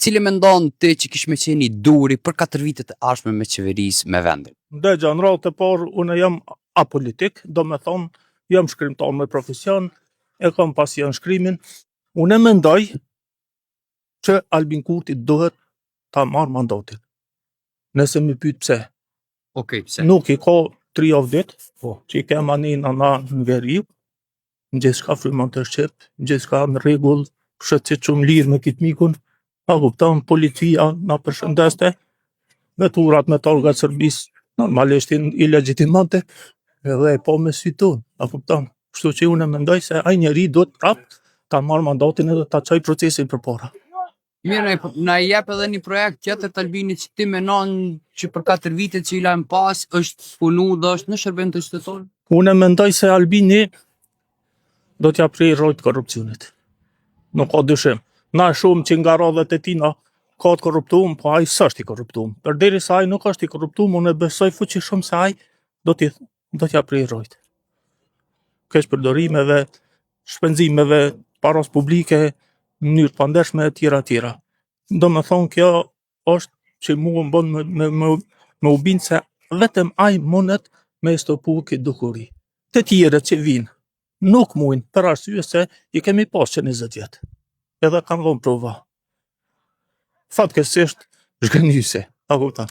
Cili mendon ti që kish me qenë i duri për 4 vitet e ardhshme me qeverisë me vendin? Ndërgja, në radhë të parë, unë jam apolitik, do me thonë, jam shkrimtar me profesion, e kam pasion shkrimin. Unë e mendoj që Albin Kurti duhet ta marrë mandatin. Nëse më pyet pse. Okej, pse? Nuk i ka 3 javë ditë, që i ke manin ana në veri, në gjithçka frymon të shqip, në gjithçka në rregull, kështu që çum lirë me kit mikun, pa kupton, policia na përshëndeste, me turat me torgat Serbisë, normalisht i legjitimante, edhe e po me sy ton, pa kupton. Kështu që unë mendoj se ai njeri duhet prap ta marrë mandatin edhe ta çoj procesin përpara. Mirë, na jep edhe një projekt tjetër të Albinit që ti menon që për 4 vitet që i lajm pas është punu dhe është në shërbim të qytetarëve? Unë mendoj se Albini do t'ja prej rrojt korrupsionit. Nuk ka dyshim. Na shumë që nga radhët e tina ka të korruptuar, po ai s'është i korruptuar. Përderisa ai nuk është i korruptuar, unë besoj fuqishëm se ai do t'ja prej rrojt. Keq përdorimeve, shpenzimeve, paras publike, në mënyrë të pandershme e tjera. Do me thonë kjo është që mua më bën me u bind se vetëm ai mundet me stopu këtë dukuri. Të tjerët që vinë nuk mujnë për arsye se i kemi pas që 20 vjet. Edhe kanë dhënë prova. Fatkeqësisht zhgënjyse, a kupton?